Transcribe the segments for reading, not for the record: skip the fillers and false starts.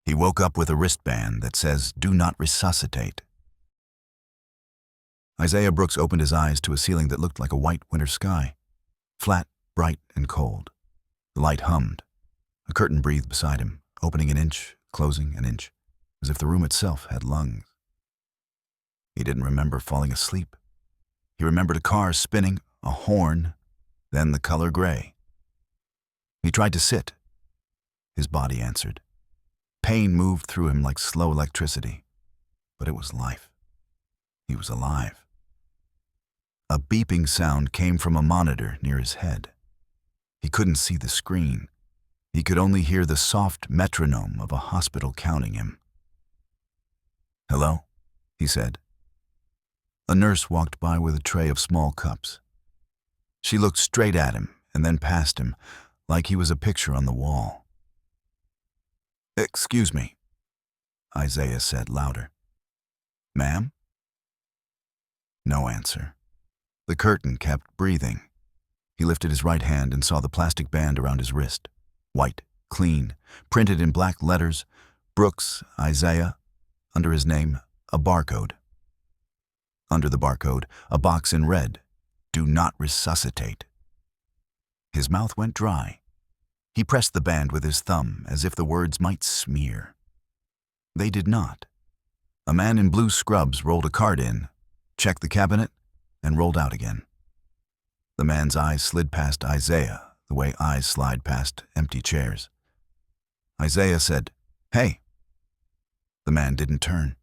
He woke up with a wristband that says, "Do not resuscitate." Isaiah Brooks opened his eyes to a ceiling that looked like a white winter sky. Flat, bright, and cold. The light hummed. A curtain breathed beside him, opening an inch, closing an inch, as if the room itself had lungs. He didn't remember falling asleep. He remembered a car spinning, a horn, then the color gray. He tried to sit. His body answered. Pain moved through him like slow electricity, but it was life. He was alive. A beeping sound came from a monitor near his head. He couldn't see the screen. He could only hear the soft metronome of a hospital counting him. "Hello?" he said. A nurse walked by with a tray of small cups. She looked straight at him and then past him, like he was a picture on the wall. "Excuse me," Isaiah said louder. "Ma'am?" No answer. The curtain kept breathing. He lifted his right hand and saw the plastic band around his wrist. White, clean, printed in black letters, Brooks, Isaiah, under his name, a barcode. Under the barcode, a box in red, "Do not resuscitate." His mouth went dry. He pressed the band with his thumb as if the words might smear. They did not. A man in blue scrubs rolled a card in, checked the cabinet, and rolled out again. The man's eyes slid past Isaiah the way eyes slide past empty chairs. Isaiah said, "Hey." The man didn't turn.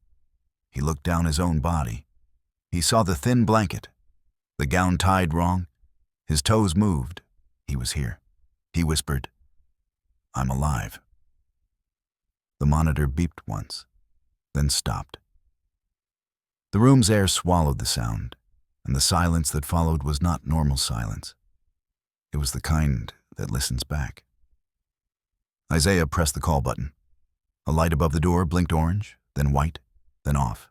He looked down his own body. He saw the thin blanket, the gown tied wrong. His toes moved. He was here. He whispered, "I'm alive." The monitor beeped once, then stopped. The room's air swallowed the sound, and the silence that followed was not normal silence. It was the kind that listens back. Isaiah pressed the call button. A light above the door blinked orange, then white, then off.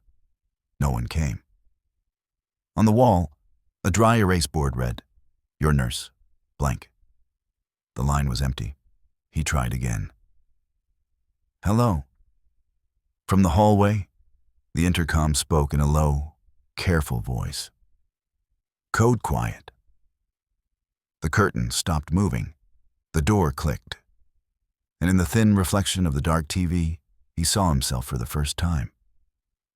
No one came. On the wall, a dry erase board read, "Your nurse, blank." The line was empty. He tried again. "Hello." From the hallway, the intercom spoke in a low, careful voice. "Code quiet." The curtain stopped moving. The door clicked. And in the thin reflection of the dark TV, he saw himself for the first time.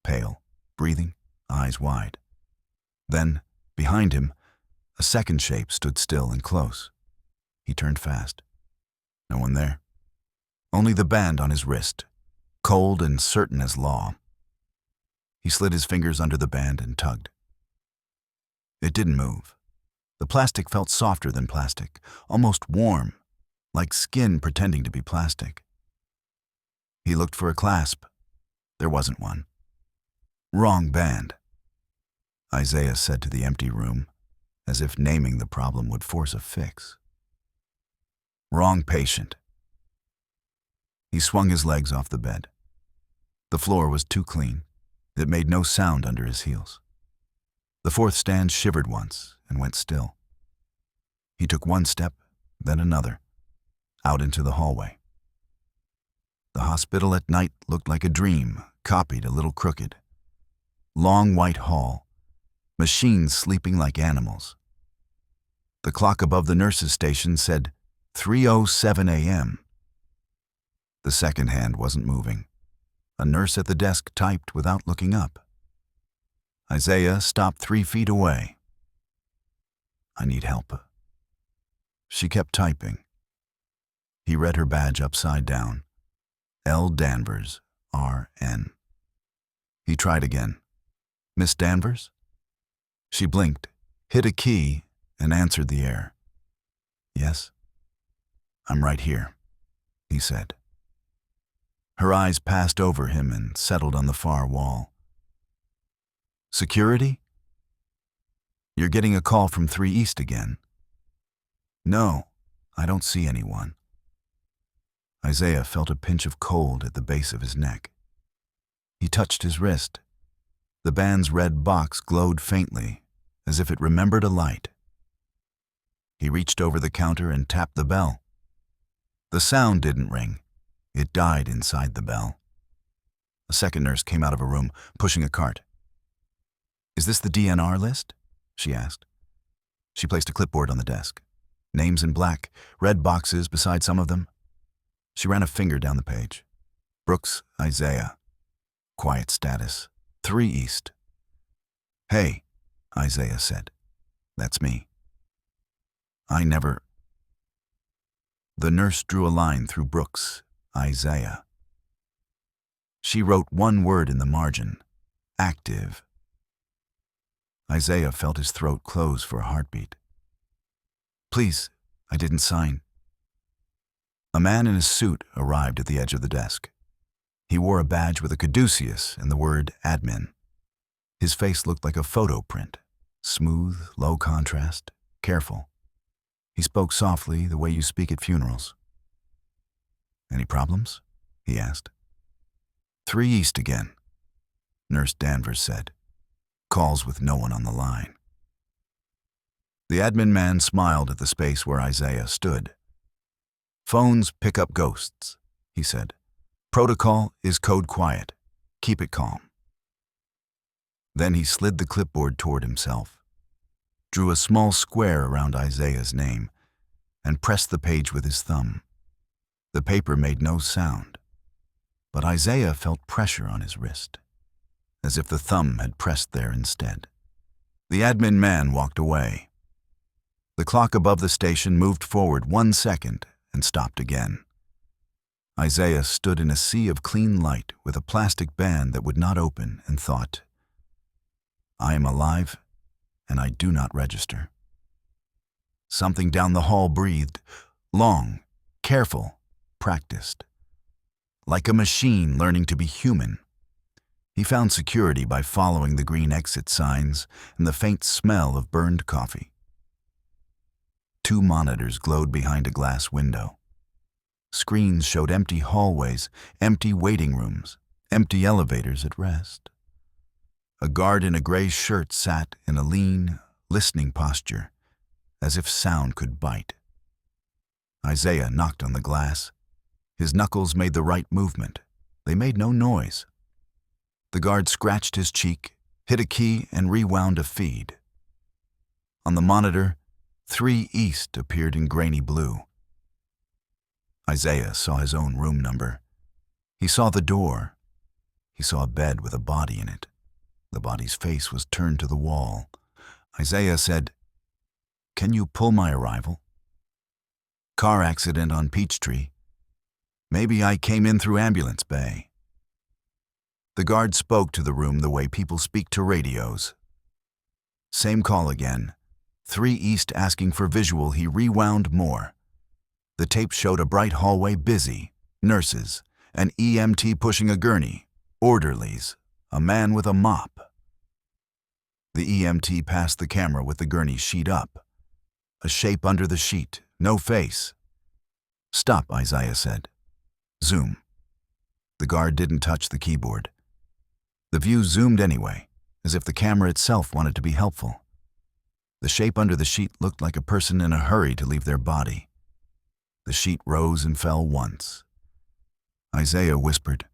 Pale, breathing, eyes wide. Then, behind him, a second shape stood still and close. He turned fast. No one there. Only the band on his wrist, cold and certain as law. He slid his fingers under the band and tugged. It didn't move. The plastic felt softer than plastic, almost warm, like skin pretending to be plastic. He looked for a clasp. There wasn't one. "Wrong band," Isaiah said to the empty room, as if naming the problem would force a fix. "Wrong patient." He swung his legs off the bed. The floor was too clean. It made no sound under his heels. The fourth stand shivered once and went still. He took one step, then another, out into the hallway. The hospital at night looked like a dream, copied a little crooked. Long white hall, machines sleeping like animals. The clock above the nurse's station said 3:07 a.m. The second hand wasn't moving. A nurse at the desk typed without looking up. Isaiah stopped 3 feet away. "I need help." She kept typing. He read her badge upside down. L. Danvers, R.N. He tried again. "Miss Danvers?" She blinked, hit a key, and answered the air. "Yes?" "I'm right here," he said. Her eyes passed over him and settled on the far wall. "Security? You're getting a call from 3 East again." "No, I don't see anyone." Isaiah felt a pinch of cold at the base of his neck. He touched his wrist. The band's red box glowed faintly, as if it remembered a light. He reached over the counter and tapped the bell. The sound didn't ring. It died inside the bell. A second nurse came out of a room, pushing a cart. "Is this the DNR list?" she asked. She placed a clipboard on the desk. Names in black, red boxes beside some of them. She ran a finger down the page. Brooks, Isaiah. Quiet status. 3 East. "Hey," Isaiah said. "That's me." "I never—" The nurse drew a line through Brooks, Isaiah. She wrote one word in the margin. Active. Isaiah felt his throat close for a heartbeat. "Please, I didn't sign." A man in a suit arrived at the edge of the desk. He wore a badge with a caduceus and the word admin. His face looked like a photo print. Smooth, low contrast, careful. He spoke softly, the way you speak at funerals. "Any problems?" he asked. 3 East again," Nurse Danvers said. "Calls with no one on the line." The admin man smiled at the space where Isaiah stood. "Phones pick up ghosts," he said. "Protocol is code quiet. Keep it calm." Then he slid the clipboard toward himself, drew a small square around Isaiah's name, and pressed the page with his thumb. The paper made no sound, but Isaiah felt pressure on his wrist, as if the thumb had pressed there instead. The admin man walked away. The clock above the station moved forward 1 second and stopped again. Isaiah stood in a sea of clean light with a plastic band that would not open and thought, "I am alive, and I do not register." Something down the hall breathed, long, careful, practiced. Like a machine learning to be human. He found security by following the green exit signs and the faint smell of burned coffee. 2 monitors glowed behind a glass window. Screens showed empty hallways, empty waiting rooms, empty elevators at rest. A guard in a gray shirt sat in a lean, listening posture, as if sound could bite. Isaiah knocked on the glass. His knuckles made the right movement. They made no noise. The guard scratched his cheek, hit a key, and rewound a feed. On the monitor, 3 East appeared in grainy blue. Isaiah saw his own room number. He saw the door. He saw a bed with a body in it. The body's face was turned to the wall. Isaiah said, "Can you pull my arrival?" "Car accident on Peachtree. Maybe I came in through ambulance bay." The guard spoke to the room the way people speak to radios. Same call again. 3 East asking for visual. He rewound more. The tape showed a bright hallway busy, nurses, an EMT pushing a gurney, orderlies, a man with a mop. The EMT passed the camera with the gurney sheet up. A shape under the sheet, no face. "Stop," Isaiah said. "Zoom." The guard didn't touch the keyboard. The view zoomed anyway, as if the camera itself wanted to be helpful. The shape under the sheet looked like a person in a hurry to leave their body. The sheet rose and fell once. Isaiah whispered,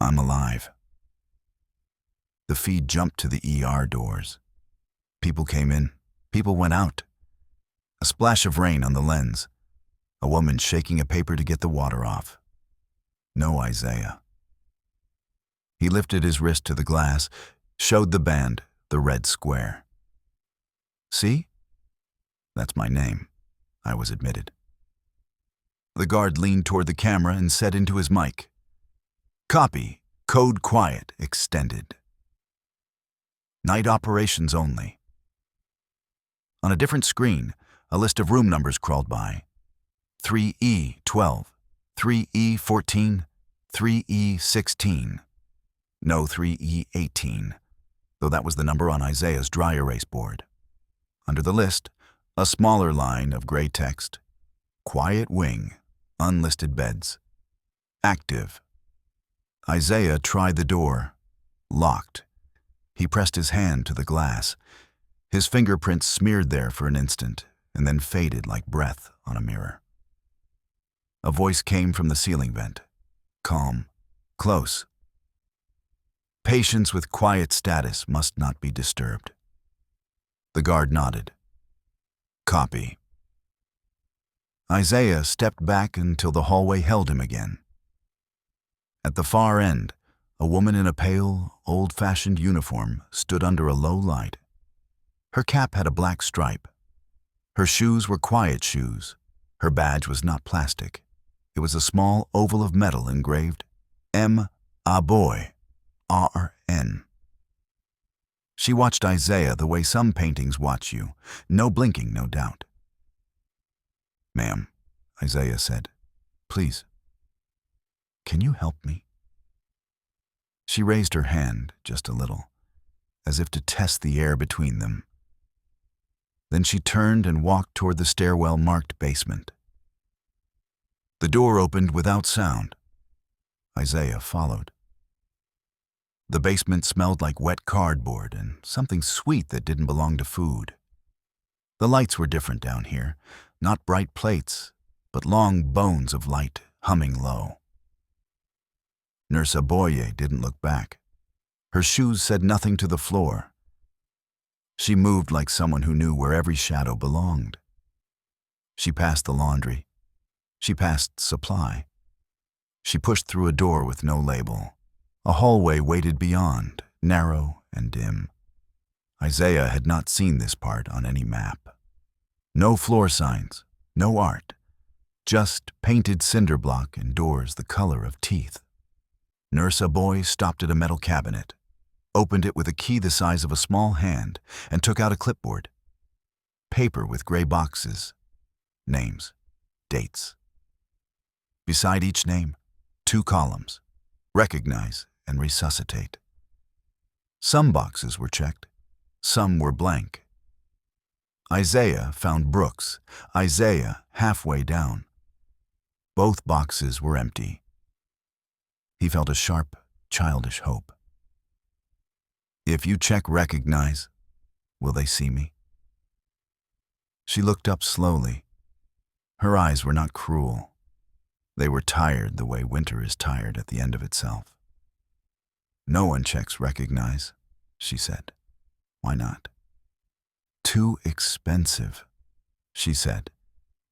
"I'm alive." The feed jumped to the ER doors. People came in, people went out. A splash of rain on the lens. A woman shaking a paper to get the water off. No Isaiah. He lifted his wrist to the glass, showed the band, the red square. "See? That's my name," I was admitted. The guard leaned toward the camera and said into his mic, "Copy, code quiet, extended. Night operations only." On a different screen, a list of room numbers crawled by. 3E12, 3E14, 3E16. No 3E18, though that was the number on Isaiah's dry erase board. Under the list, a smaller line of gray text. Quiet wing, unlisted beds. Active. Isaiah tried the door. Locked. He pressed his hand to the glass. His fingerprints smeared there for an instant and then faded like breath on a mirror. A voice came from the ceiling vent. Calm. Close. Patients with quiet status must not be disturbed. The guard nodded. Copy. Isaiah stepped back until the hallway held him again. At the far end, a woman in a pale, old-fashioned uniform stood under a low light. Her cap had a black stripe. Her shoes were quiet shoes. Her badge was not plastic. It was a small oval of metal engraved M. Aboy, R.N. She watched Isaiah the way some paintings watch you, no blinking, no doubt. Ma'am, Isaiah said, please, can you help me? She raised her hand just a little, as if to test the air between them. Then she turned and walked toward the stairwell-marked basement. The door opened without sound. Isaiah followed. The basement smelled like wet cardboard and something sweet that didn't belong to food. The lights were different down here, not bright plates, but long bones of light humming low. Nurse Aboye didn't look back. Her shoes said nothing to the floor. She moved like someone who knew where every shadow belonged. She passed the laundry. She passed supply. She pushed through a door with no label. A hallway waited beyond, narrow and dim. Isaiah had not seen this part on any map. No floor signs, no art, just painted cinder block and doors the color of teeth. Nurse Aboy stopped at a metal cabinet, opened it with a key the size of a small hand, and took out a clipboard. Paper with gray boxes, names, dates. Beside each name, 2 columns, recognize and resuscitate. Some boxes were checked, some were blank. Isaiah found Brooks, Isaiah halfway down. Both boxes were empty. He felt a sharp, childish hope. If you check recognize, will they see me? She looked up slowly. Her eyes were not cruel. They were tired the way winter is tired at the end of itself. No one checks recognize, she said. Why not? Too expensive, she said,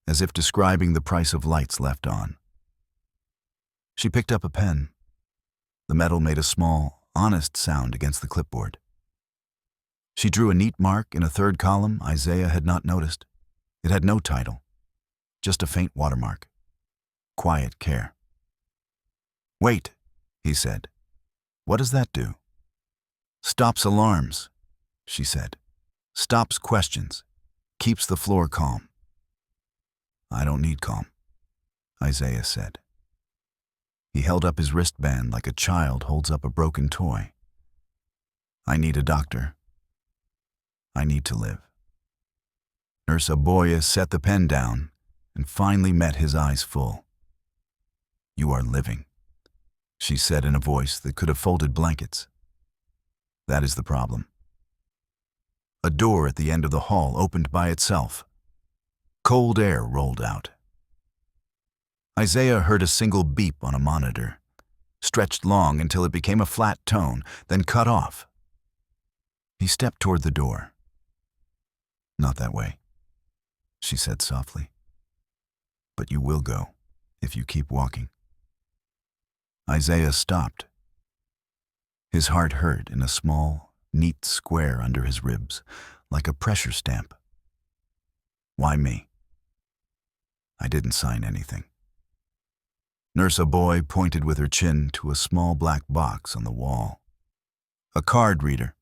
as if describing the price of lights left on. She picked up a pen. The metal made a small, honest sound against the clipboard. She drew a neat mark in a 3rd column Isaiah had not noticed. It had no title, just a faint watermark. Quiet care. Wait, he said. What does that do? Stops alarms, she said. Stops questions. Keeps the floor calm. I don't need calm, Isaiah said. He held up his wristband like a child holds up a broken toy. I need a doctor. I need to live. Nurse Aboya set the pen down and finally met his eyes full. You are living, she said in a voice that could have folded blankets. That is the problem. A door at the end of the hall opened by itself. Cold air rolled out. Isaiah heard a single beep on a monitor, stretched long until it became a flat tone, then cut off. He stepped toward the door. Not that way, she said softly. But you will go if you keep walking. Isaiah stopped. His heart hurt in a small, neat square under his ribs, like a pressure stamp. Why me? I didn't sign anything. Nurse Aboy pointed with her chin to a small black box on the wall. A card reader,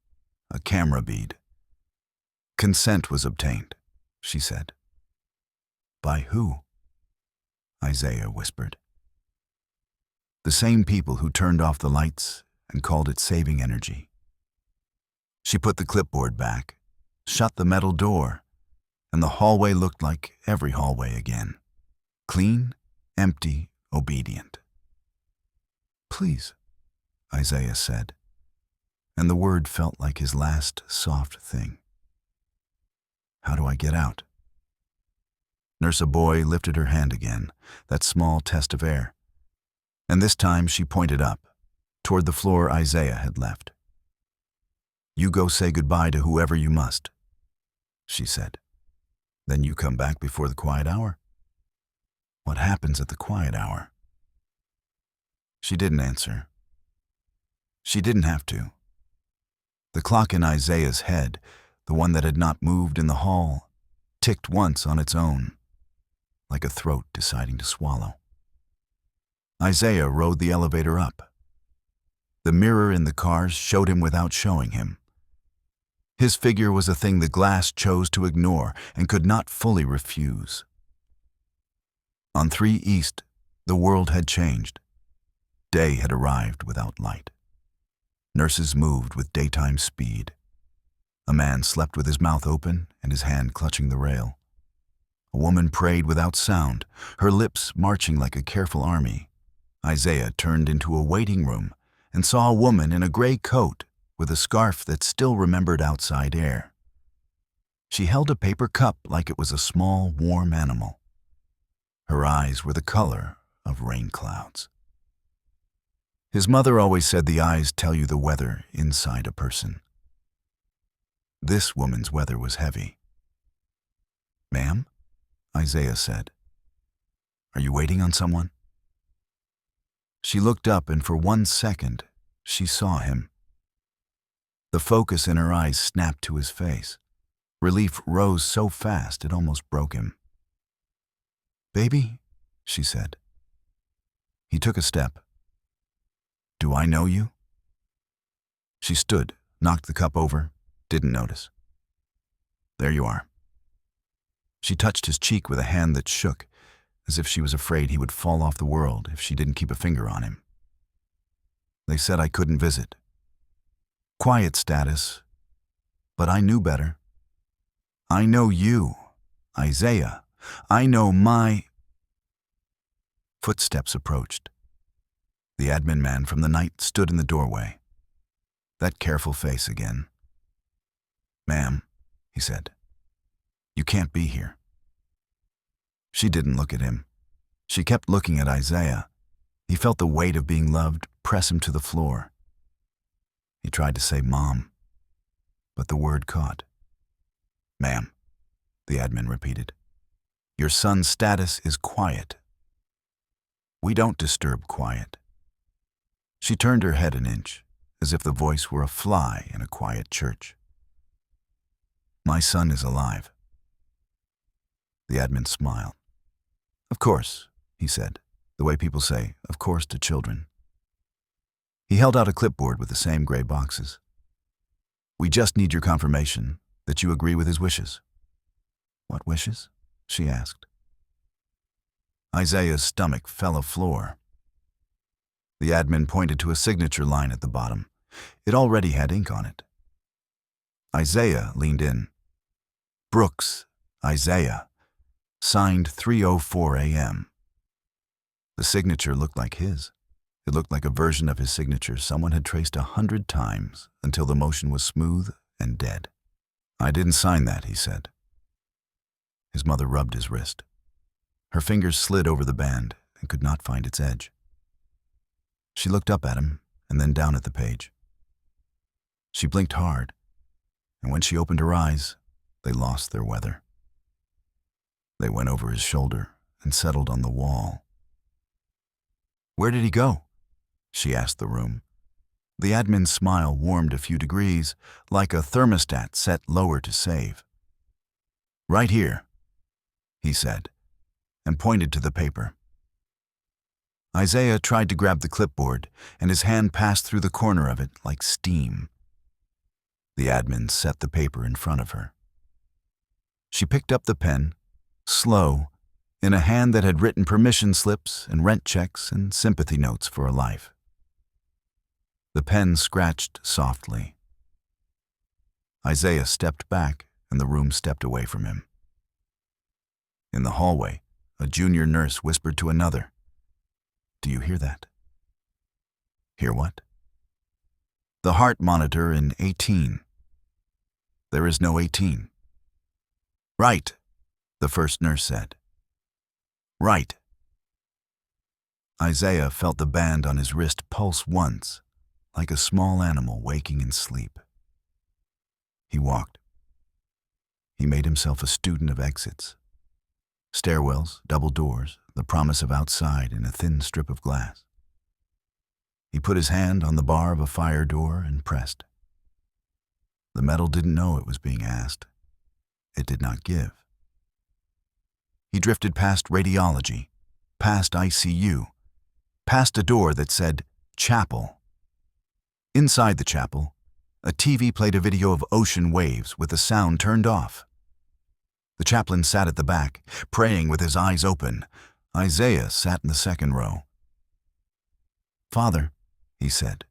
a camera bead. Consent was obtained, she said. By who? Isaiah whispered. The same people who turned off the lights and called it saving energy. She put the clipboard back, shut the metal door, and the hallway looked like every hallway again. Clean, empty, obedient. Please, Isaiah said, and the word felt like his last soft thing. How do I get out? Nurse Aboy lifted her hand again, that small test of air. And this time she pointed up, toward the floor Isaiah had left. "You go say goodbye to whoever you must," she said. "Then you come back before the quiet hour?" "What happens at the quiet hour?" She didn't answer. She didn't have to. The clock in Isaiah's head, the one that had not moved in the hall, ticked once on its own, like a throat deciding to swallow. Isaiah rode the elevator up. The mirror in the cars showed him without showing him. His figure was a thing the glass chose to ignore and could not fully refuse. On 3 East, the world had changed. Day had arrived without light. Nurses moved with daytime speed. A man slept with his mouth open and his hand clutching the rail. A woman prayed without sound, her lips marching like a careful army. Isaiah turned into a waiting room and saw a woman in a gray coat with a scarf that still remembered outside air. She held a paper cup like it was a small, warm animal. Her eyes were the color of rain clouds. His mother always said the eyes tell you the weather inside a person. This woman's weather was heavy. "Ma'am?" Isaiah said. "Are you waiting on someone?" She looked up, and for 1 second, she saw him. The focus in her eyes snapped to his face. Relief rose so fast it almost broke him. "Baby," she said. He took a step. "Do I know you?" She stood, knocked the cup over, didn't notice. "There you are." She touched his cheek with a hand that shook, as if she was afraid he would fall off the world if she didn't keep a finger on him. "They said I couldn't visit. Quiet status, but I knew better. I know you, Isaiah. I know my—" Footsteps approached. The admin man from the night stood in the doorway. That careful face again. "Ma'am," he said, "you can't be here." She didn't look at him. She kept looking at Isaiah. He felt the weight of being loved press him to the floor. He tried to say "Mom," but the word caught. "Ma'am," the admin repeated, "your son's status is quiet. We don't disturb quiet." She turned her head an inch, as if the voice were a fly in a quiet church. "My son is alive." The admin smiled. "Of course," he said, the way people say, "of course" to children. He held out a clipboard with the same gray boxes. "We just need your confirmation that you agree with his wishes." "What wishes?" she asked. Isaiah's stomach fell afloor. The admin pointed to a signature line at the bottom. It already had ink on it. Isaiah leaned in. "Brooks, Isaiah, signed 3:04 a.m. The signature looked like his. It looked like a version of his signature someone had traced 100 times until the motion was smooth and dead. "I didn't sign that," he said. His mother rubbed his wrist. Her fingers slid over the band and could not find its edge. She looked up at him and then down at the page. She blinked hard, and when she opened her eyes, they lost their weather. They went over his shoulder and settled on the wall. "Where did he go?" she asked the room. The admin's smile warmed a few degrees, like a thermostat set lower to save. "Right here," he said, and pointed to the paper. Isaiah tried to grab the clipboard, and his hand passed through the corner of it like steam. The admin set the paper in front of her. She picked up the pen, slow, in a hand that had written permission slips and rent checks and sympathy notes for a life. The pen scratched softly. Isaiah stepped back, and the room stepped away from him. In the hallway, a junior nurse whispered to another, "Do you hear that?" "Hear what?" "The heart monitor in 18. There is no 18. "Right," the first nurse said. Right. Isaiah felt the band on his wrist pulse once, like a small animal waking in sleep. He walked. He made himself a student of exits. Stairwells, double doors, the promise of outside in a thin strip of glass. He put his hand on the bar of a fire door and pressed. The metal didn't know it was being asked. It did not give. He drifted past radiology, past ICU, past a door that said chapel. Inside the chapel, a TV played a video of ocean waves with the sound turned off. The chaplain sat at the back, praying with his eyes open. Isaiah sat in the second row. "Father," he said,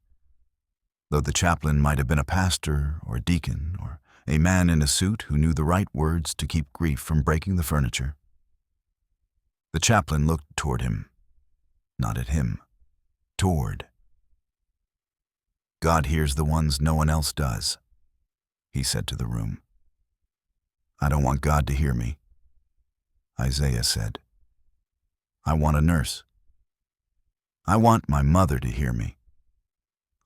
though the chaplain might have been a pastor or a deacon or a man in a suit who knew the right words to keep grief from breaking the furniture. The chaplain looked toward him, not at him, toward. "God hears the ones no one else does," he said to the room. "I don't want God to hear me," Isaiah said. "I want a nurse. I want my mother to hear me.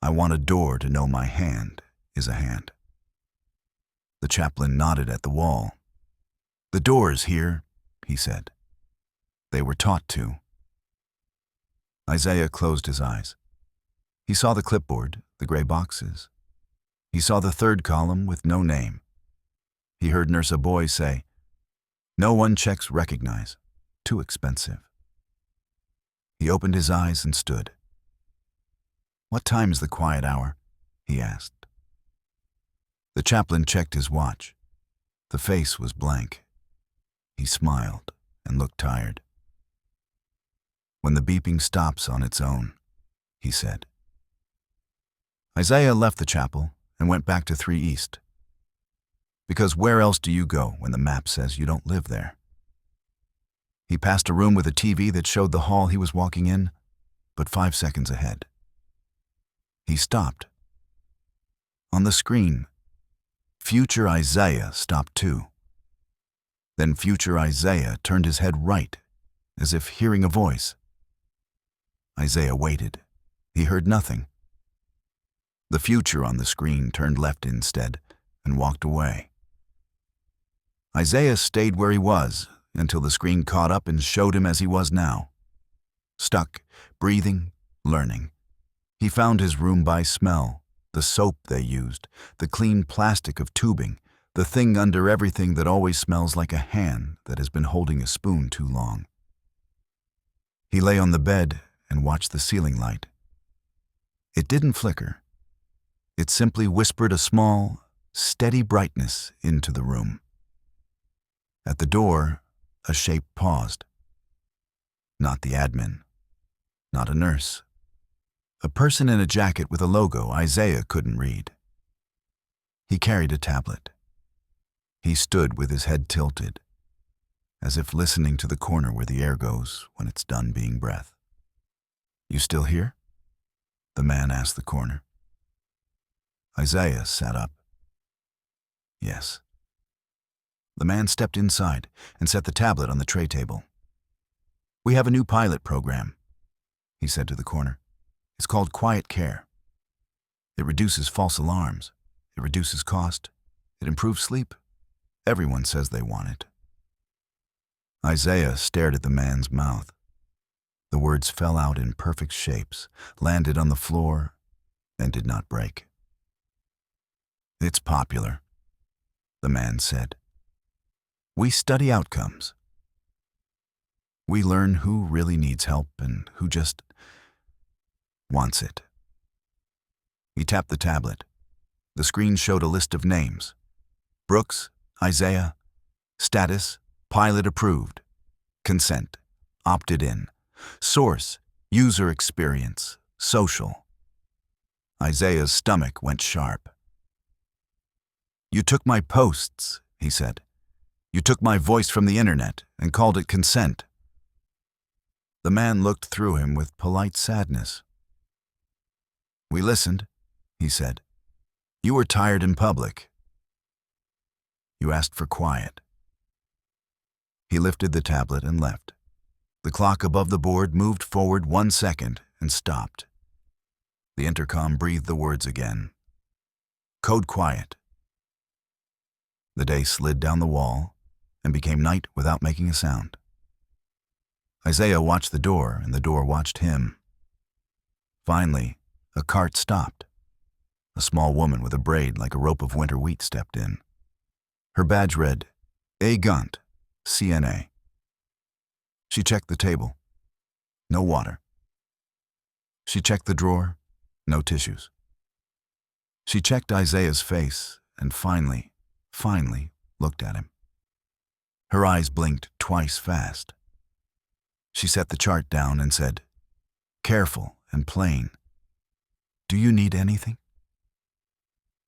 I want a door to know my hand is a hand." The chaplain nodded at the wall. "The door is here," he said. They were taught to. Isaiah closed his eyes. He saw the clipboard, the gray boxes. He saw the third column with no name. He heard Nurse Boy say, "No one checks recognize. Too expensive." He opened his eyes and stood. "What time is the quiet hour?" he asked. The chaplain checked his watch. The face was blank. He smiled and looked tired. "When the beeping stops on its own," he said. Isaiah left the chapel and went back to 3 East. Because where else do you go when the map says you don't live there? He passed a room with a TV that showed the hall he was walking in, but 5 seconds ahead. He stopped. On the screen, future Isaiah stopped too. Then future Isaiah turned his head right, as if hearing a voice. Isaiah waited. He heard nothing. The future on the screen turned left instead and walked away. Isaiah stayed where he was until the screen caught up and showed him as he was now. Stuck, breathing, learning. He found his room by smell, the soap they used, the clean plastic of tubing, the thing under everything that always smells like a hand that has been holding a spoon too long. He lay on the bed and watched the ceiling light. It didn't flicker. It simply whispered a small, steady brightness into the room. At the door, a shape paused. Not the admin. Not a nurse. A person in a jacket with a logo Isaiah couldn't read. He carried a tablet. He stood with his head tilted, as if listening to the corner where the air goes when it's done being breath. "You still here?" the man asked the corner. Isaiah sat up. "Yes." The man stepped inside and set the tablet on the tray table. "We have a new pilot program," he said to the corner. "It's called Quiet Care. It reduces false alarms. It reduces cost. It improves sleep. Everyone says they want it." Isaiah stared at the man's mouth. The words fell out in perfect shapes, landed on the floor, and did not break. "It's popular," the man said. "We study outcomes. We learn who really needs help and who just wants it." He tapped the tablet. The screen showed a list of names. Brooks, Isaiah, status, pilot approved, consent, opted in, source, user experience, social. Isaiah's stomach went sharp. "You took my posts," he said. "You took my voice from the internet and called it consent." The man looked through him with polite sadness. "We listened," he said. "You were tired in public. You asked for quiet." He lifted the tablet and left. The clock above the board moved forward 1 second and stopped. The intercom breathed the words again. Code quiet. The day slid down the wall and became night without making a sound. Isaiah watched the door, and the door watched him. Finally, a cart stopped. A small woman with a braid like a rope of winter wheat stepped in. Her badge read, A. Gunt, CNA. She checked the table. No water. She checked the drawer. No tissues. She checked Isaiah's face and finally looked at him. Her eyes blinked twice fast. She set the chart down and said, careful and plain, do you need anything?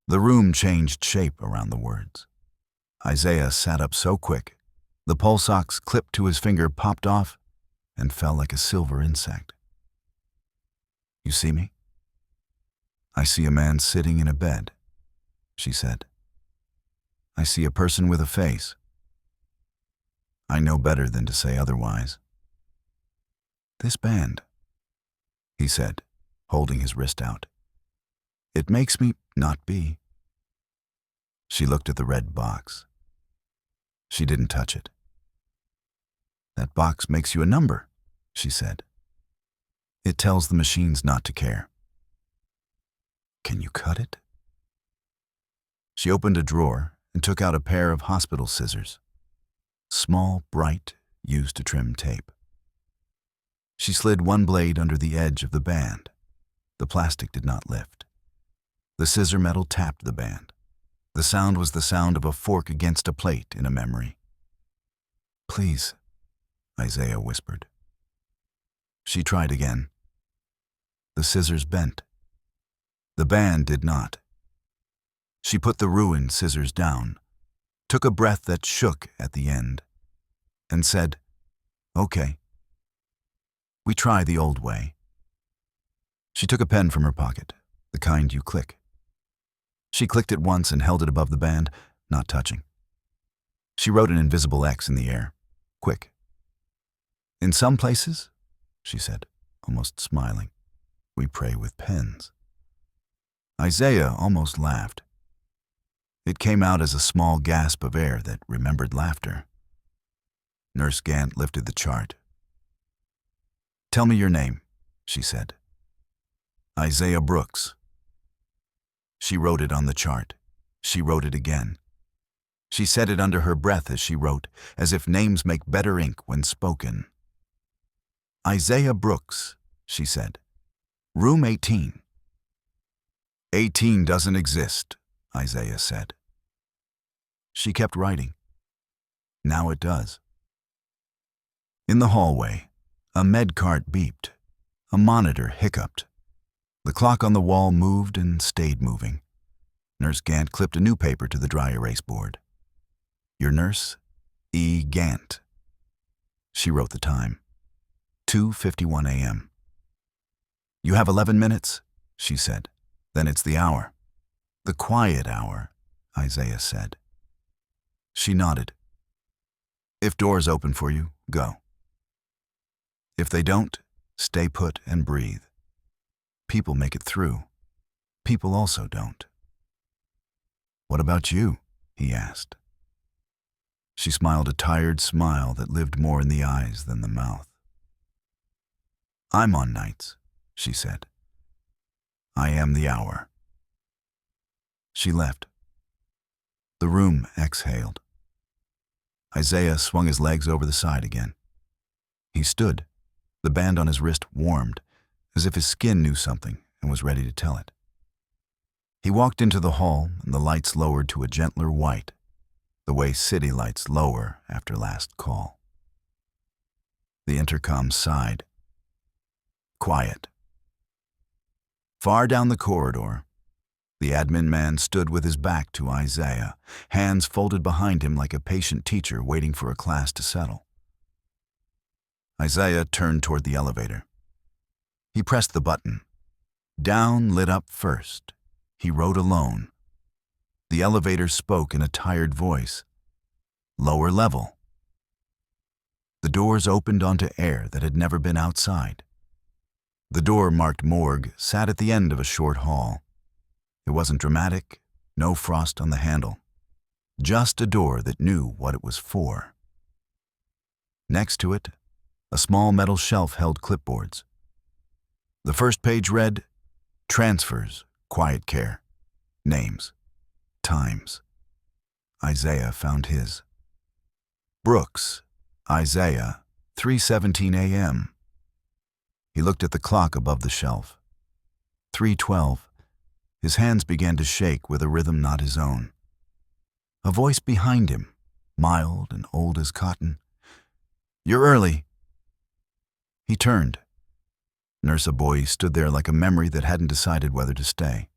The room changed shape around the words. Isaiah sat up so quick, the pulse ox clipped to his finger popped off and fell like a silver insect. You see me? I see a man sitting in a bed, she said. I see a person with a face. I know better than to say otherwise. This band, he said, holding his wrist out. It makes me not be. She looked at the red box. She didn't touch it. That box makes you a number, she said. It tells the machines not to care. Can you cut it? She opened a drawer and took out a pair of hospital scissors. Small, bright, used to trim tape. She slid one blade under the edge of the band. The plastic did not lift. The scissor metal tapped the band. The sound was the sound of a fork against a plate in a memory. Please, Isaiah whispered. She tried again. The scissors bent. The band did not. She put the ruined scissors down, took a breath that shook at the end, and said, okay. We try the old way. She took a pen from her pocket, the kind you click. She clicked it once and held it above the band, not touching. She wrote an invisible X in the air, quick. In some places, she said, almost smiling, we pray with pens. Isaiah almost laughed. It came out as a small gasp of air that remembered laughter. Nurse Gant lifted the chart. Tell me your name, she said. Isaiah Brooks. She wrote it on the chart. She wrote it again. She said it under her breath as she wrote, as if names make better ink when spoken. Isaiah Brooks, she said. Room 18. 18 doesn't exist, Isaiah said. She kept writing. Now it does. In the hallway, a med cart beeped. A monitor hiccuped. The clock on the wall moved and stayed moving. Nurse Gant clipped a new paper to the dry erase board. Your nurse, E. Gant. She wrote the time. 2:51 a.m. You have 11 minutes, she said. Then it's the hour. The quiet hour, Isaiah said. She nodded. If doors open for you, go. If they don't, stay put and breathe. People make it through. People also don't. What about you? He asked. She smiled a tired smile that lived more in the eyes than the mouth. I'm on nights, she said. I am the hour. She left. The room exhaled. Isaiah swung his legs over the side again. He stood. The band on his wrist warmed, as if his skin knew something and was ready to tell it. He walked into the hall, and the lights lowered to a gentler white, the way city lights lower after last call. The intercom sighed. Quiet. Far down the corridor, the admin man stood with his back to Isaiah, hands folded behind him like a patient teacher waiting for a class to settle. Isaiah turned toward the elevator. He pressed the button. Down lit up first. He rode alone. The elevator spoke in a tired voice. Lower level. The doors opened onto air that had never been outside. The door marked morgue sat at the end of a short hall. It wasn't dramatic, no frost on the handle. Just a door that knew what it was for. Next to it, a small metal shelf held clipboards. The first page read, Transfers, Quiet Care, Names, Times. Isaiah found his. Brooks, Isaiah, 3:17 a.m. He looked at the clock above the shelf. 3:12. His hands began to shake with a rhythm not his own. A voice behind him, mild and old as cotton. You're early. He turned. Nurse Aboy stood there like a memory that hadn't decided whether to stay.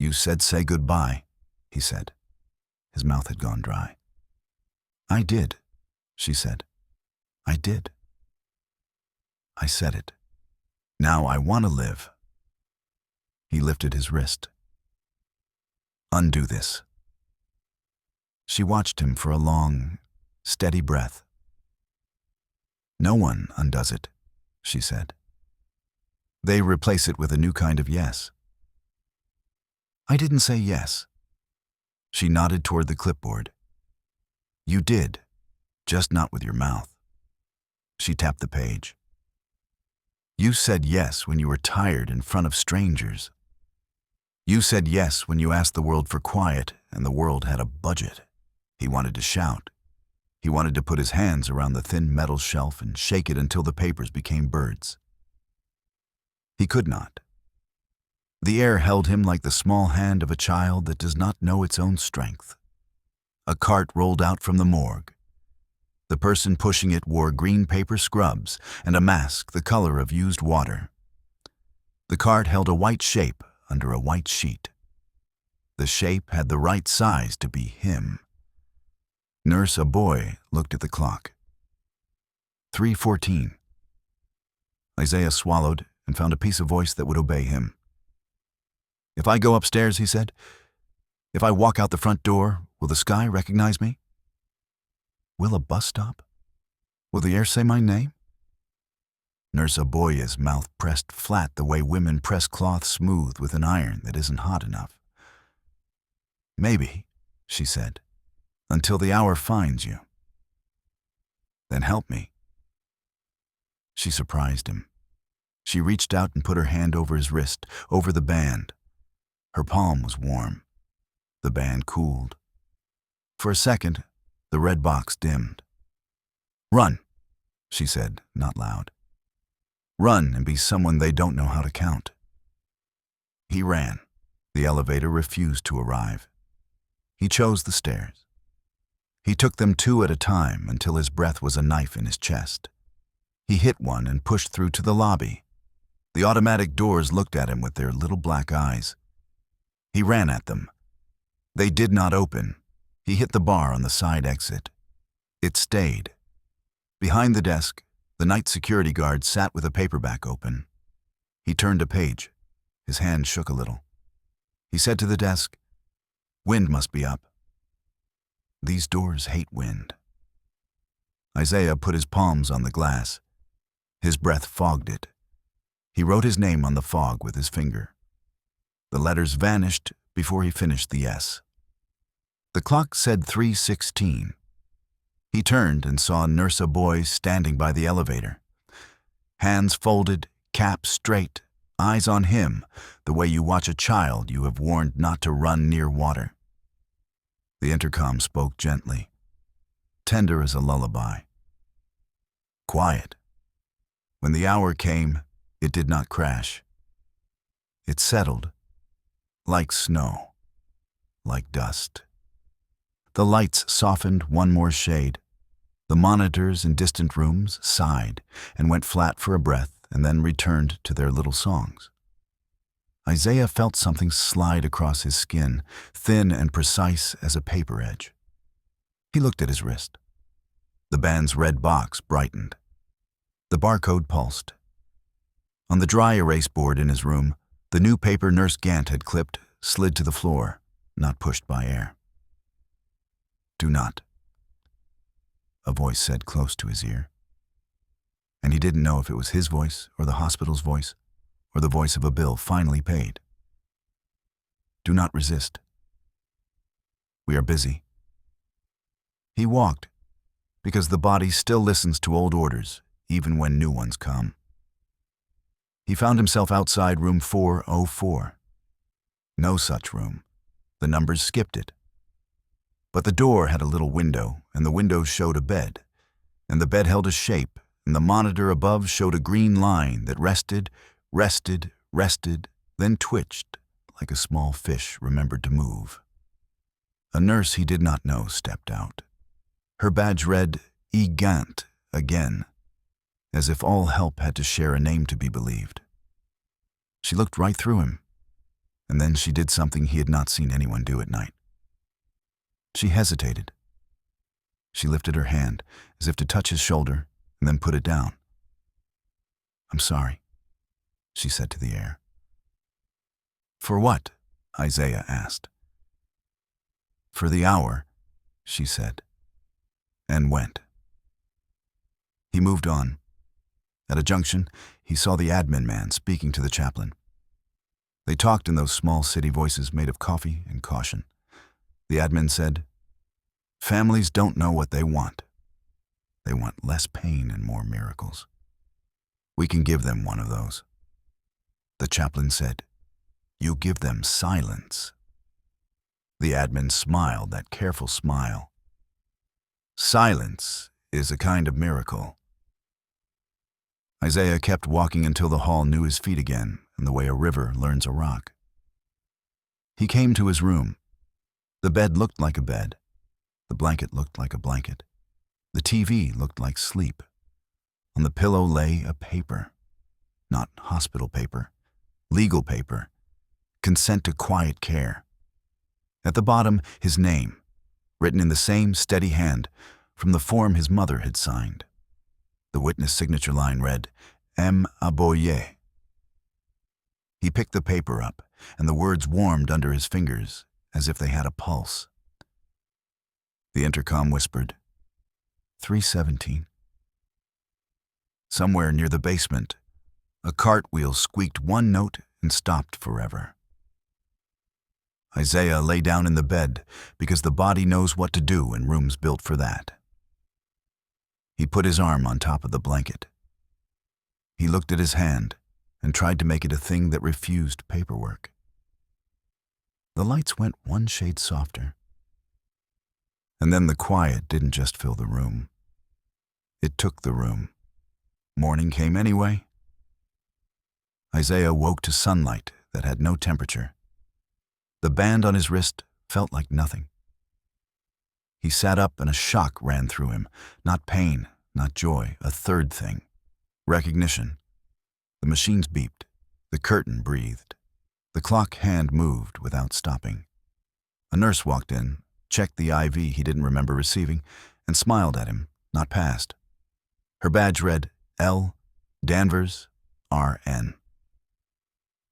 You said say goodbye, he said. His mouth had gone dry. I did, she said. I did. I said it. Now I want to live. He lifted his wrist. Undo this. She watched him for a long, steady breath. No one undoes it, she said. They replace it with a new kind of yes. I didn't say yes. She nodded toward the clipboard. You did, just not with your mouth. She tapped the page. You said yes when you were tired in front of strangers. You said yes when you asked the world for quiet and the world had a budget. He wanted to shout. He wanted to put his hands around the thin metal shelf and shake it until the papers became birds. He could not. The air held him like the small hand of a child that does not know its own strength. A cart rolled out from the morgue. The person pushing it wore green paper scrubs and a mask the color of used water. The cart held a white shape under a white sheet. The shape had the right size to be him. Nurse Aboy looked at the clock. 3:14. Isaiah swallowed and found a piece of voice that would obey him. If I go upstairs, he said, if I walk out the front door, will the sky recognize me? Will a bus stop? Will the air say my name? Nurse Aboy's mouth pressed flat the way women press cloth smooth with an iron that isn't hot enough. Maybe, she said, until the hour finds you. Then help me. She surprised him. She reached out and put her hand over his wrist, over the band. Her palm was warm. The band cooled. For a second, the red box dimmed. Run, she said, not loud. Run and be someone they don't know how to count. He ran. The elevator refused to arrive. He chose the stairs. He took them two at a time until his breath was a knife in his chest. He hit one and pushed through to the lobby. The automatic doors looked at him with their little black eyes. He ran at them. They did not open. He hit the bar on the side exit. It stayed. Behind the desk, the night security guard sat with a paperback open. He turned a page. His hand shook a little. He said to the desk, Wind must be up. These doors hate wind. Isaiah put his palms on the glass. His breath fogged it. He wrote his name on the fog with his finger. The letters vanished before he finished the S. The clock said 3:16. He turned and saw Nurse Aboy standing by the elevator. Hands folded, cap straight, eyes on him, the way you watch a child you have warned not to run near water. The intercom spoke gently, tender as a lullaby. Quiet. When the hour came, it did not crash. It settled, like snow, like dust. The lights softened one more shade. The monitors in distant rooms sighed and went flat for a breath and then returned to their little songs. Isaiah felt something slide across his skin, thin and precise as a paper edge. He looked at his wrist. The band's red box brightened. The barcode pulsed. On the dry erase board in his room, the new paper Nurse Gant had clipped slid to the floor, not pushed by air. Do not. a voice said close to his ear. And he didn't know if it was his voice or the hospital's voice or the voice of a bill finally paid. Do not resist. We are busy. He walked, because the body still listens to old orders, even when new ones come. He found himself outside room 404. No such room. The numbers skipped it. But the door had a little window, and the window showed a bed, and the bed held a shape, and the monitor above showed a green line that rested, then twitched, like a small fish remembered to move. A nurse he did not know stepped out. Her badge read, "Egant," again, as if all help had to share a name to be believed. She looked right through him, and then she did something he had not seen anyone do at night. She hesitated. She lifted her hand, as if to touch his shoulder, and then put it down. "I'm sorry," she said to the air. "For what?" Isaiah asked. "For the hour," she said, and went. He moved on. At a junction, he saw the admin man speaking to the chaplain. They talked in those small city voices made of coffee and caution. The admin said, "Families don't know what they want. They want less pain and more miracles. We can give them one of those." The chaplain said, "You give them silence." The admin smiled, that careful smile. "Silence is a kind of miracle." Isaiah kept walking until the hall knew his feet again, and the way a river learns a rock. He came to his room. The bed looked like a bed. The blanket looked like a blanket. The TV looked like sleep. On the pillow lay a paper. Not hospital paper. Legal paper. Consent to quiet care. At the bottom, his name, written in the same steady hand from the form his mother had signed. The witness signature line read, "M. Aboye." He picked the paper up, and the words warmed under his fingers as if they had a pulse. The intercom whispered, 317. Somewhere near the basement, a cartwheel squeaked one note and stopped forever. Isaiah lay down in the bed because the body knows what to do in rooms built for that. He put his arm on top of the blanket. He looked at his hand and tried to make it a thing that refused paperwork. The lights went one shade softer. And then the quiet didn't just fill the room. It took the room. Morning came anyway. Isaiah woke to sunlight that had no temperature. The band on his wrist felt like nothing. He sat up and a shock ran through him. Not pain, not joy, a third thing. Recognition. The machines beeped. The curtain breathed. The clock hand moved without stopping. A nurse walked in, checked the IV he didn't remember receiving, and smiled at him, not passed. Her badge read, L. Danvers, RN.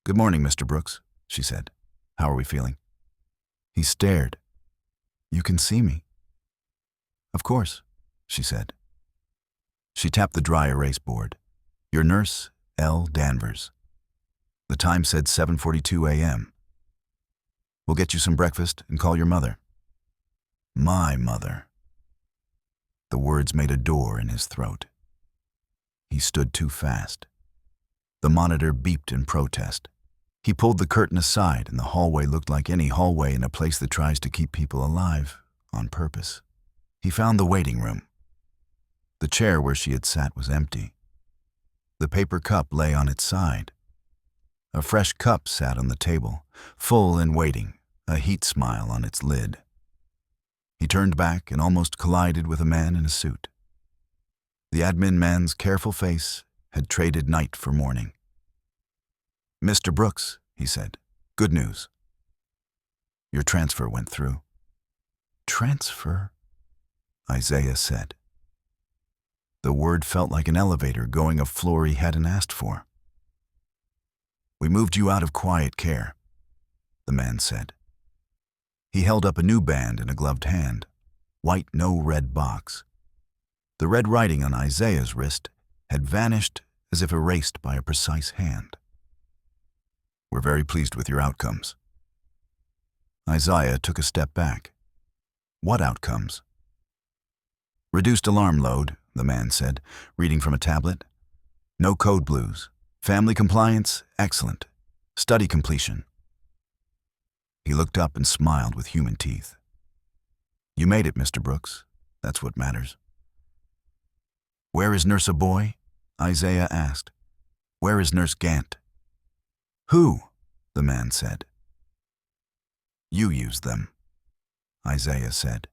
"Good morning, Mr. Brooks," she said. "How are we feeling?" He stared. "You can see me." "Of course," she said. She tapped the dry erase board. "Your nurse, L. Danvers." The time said 7:42 a.m. "We'll get you some breakfast and call your mother." My mother. The words made a door in his throat. He stood too fast. The monitor beeped in protest. He pulled the curtain aside, and the hallway looked like any hallway in a place that tries to keep people alive, on purpose. He found the waiting room. The chair where she had sat was empty. The paper cup lay on its side. A fresh cup sat on the table, full and waiting, a heat smile on its lid. He turned back and almost collided with a man in a suit. The admin man's careful face had traded night for morning. "Mr. Brooks," he said, "good news. Your transfer went through." "Transfer?" Isaiah said. The word felt like an elevator going a floor he hadn't asked for. "We moved you out of quiet care," the man said. He held up a new band in a gloved hand. White, no red box. The red writing on Isaiah's wrist had vanished as if erased by a precise hand. "We're very pleased with your outcomes." Isaiah took a step back. "What outcomes?" "Reduced alarm load," the man said, reading from a tablet. "No code blues. Family compliance, excellent. Study completion." He looked up and smiled with human teeth. "You made it, Mr. Brooks. That's what matters." "Where is Nurse Boy?" Isaiah asked. "Where is Nurse Gant?" "Who?" the man said. "You used them," Isaiah said.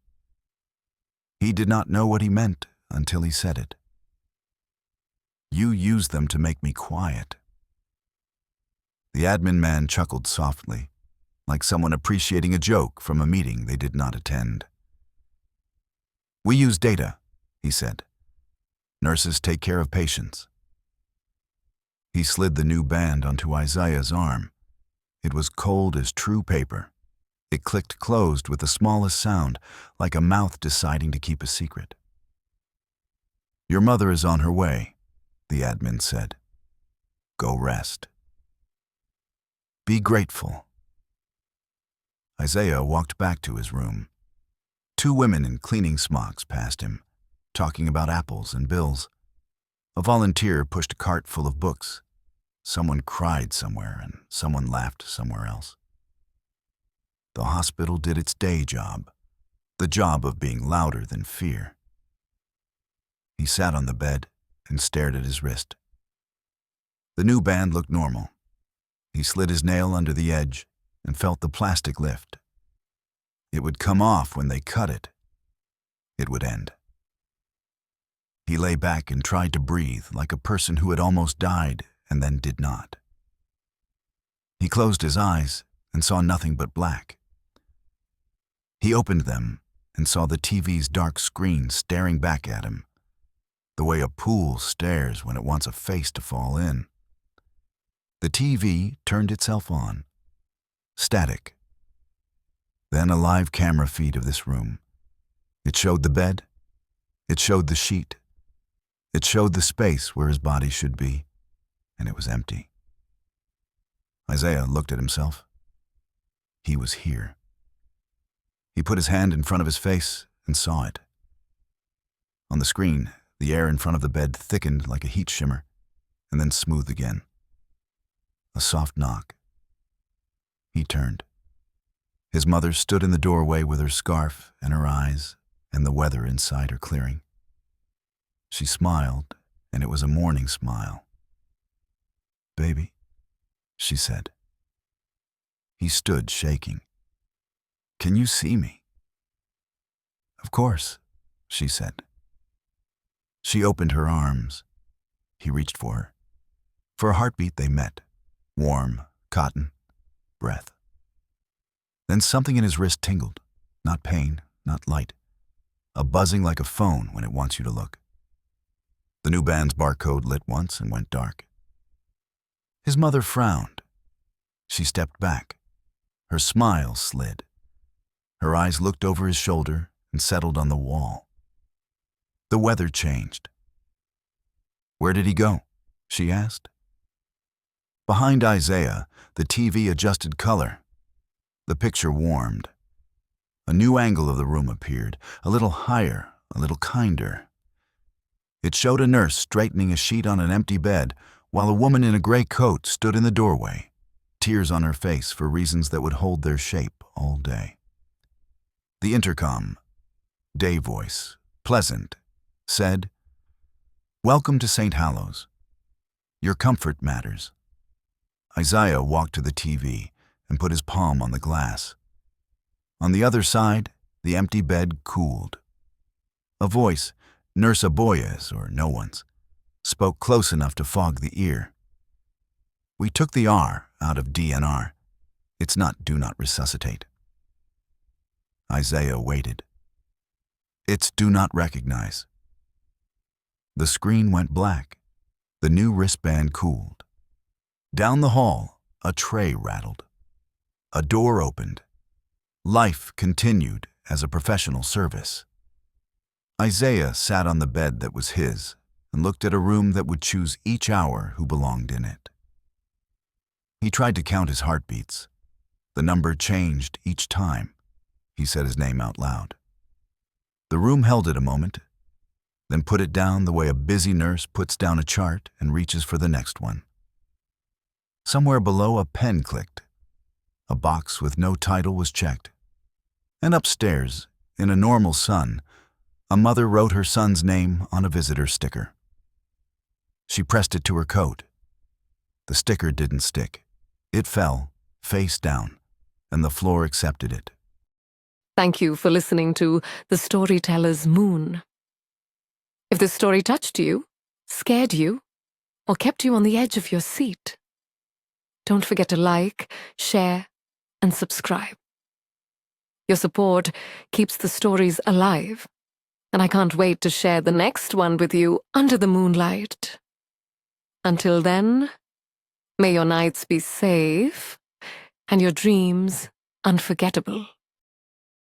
He did not know what he meant until he said it. "You used them to make me quiet." The admin man chuckled softly, like someone appreciating a joke from a meeting they did not attend. "We use data," he said. "Nurses take care of patients." He slid the new band onto Isaiah's arm. It was cold as true paper. It clicked closed with the smallest sound, like a mouth deciding to keep a secret. "Your mother is on her way," the admin said. "Go rest. Be grateful." Isaiah walked back to his room. 2 women in cleaning smocks passed him, talking about apples and bills. A volunteer pushed a cart full of books. Someone cried somewhere and someone laughed somewhere else. The hospital did its day job, the job of being louder than fear. He sat on the bed and stared at his wrist. The new band looked normal. He slid his nail under the edge and felt the plastic lift. It would come off when they cut it. It would end. He lay back and tried to breathe like a person who had almost died and then did not. He closed his eyes and saw nothing but black. He opened them and saw the TV's dark screen staring back at him, the way a pool stares when it wants a face to fall in. The TV turned itself on. Static. Then a live camera feed of this room. It showed the bed. It showed the sheet. It showed the space where his body should be, and it was empty. Isaiah looked at himself. He was here. He put his hand in front of his face and saw it. On the screen, the air in front of the bed thickened like a heat shimmer, and then smoothed again. A soft knock. He turned. His mother stood in the doorway with her scarf and her eyes, and the weather inside her clearing. She smiled, and it was a morning smile. "Baby," she said. He stood shaking. "Can you see me?" "Of course," she said. She opened her arms. He reached for her. For a heartbeat they met. Warm, cotton, breath. Then something in his wrist tingled. Not pain, not light. A buzzing like a phone when it wants you to look. The new band's barcode lit once and went dark. His mother frowned. She stepped back. Her smile slid. Her eyes looked over his shoulder and settled on the wall. The weather changed. "Where did he go?" she asked. Behind Isaiah, the TV adjusted color. The picture warmed. A new angle of the room appeared, a little higher, a little kinder. It showed a nurse straightening a sheet on an empty bed, while a woman in a gray coat stood in the doorway, tears on her face for reasons that would hold their shape all day. The intercom, day voice, pleasant, said, "Welcome to St. Hallows. Your comfort matters." Isaiah walked to the TV and put his palm on the glass. On the other side, the empty bed cooled. A voice, Nurse Aboya's or no one's, spoke close enough to fog the ear. "We took the R out of DNR. It's not do not resuscitate." Isaiah waited. "It's do not recognize." The screen went black. The new wristband cooled. Down the hall, a tray rattled. A door opened. Life continued as a professional service. Isaiah sat on the bed that was his and looked at a room that would choose each hour who belonged in it. He tried to count his heartbeats. The number changed each time he said his name out loud. The room held it a moment, then put it down the way a busy nurse puts down a chart and reaches for the next one. Somewhere below, a pen clicked. A box with no title was checked. And upstairs, in a normal sun, a mother wrote her son's name on a visitor sticker. She pressed it to her coat. The sticker didn't stick. It fell, face down, and the floor accepted it. Thank you for listening to The Storyteller's Moon. If this story touched you, scared you, or kept you on the edge of your seat, don't forget to like, share, and subscribe. Your support keeps the stories alive, and I can't wait to share the next one with you under the moonlight. Until then, may your nights be safe and your dreams unforgettable.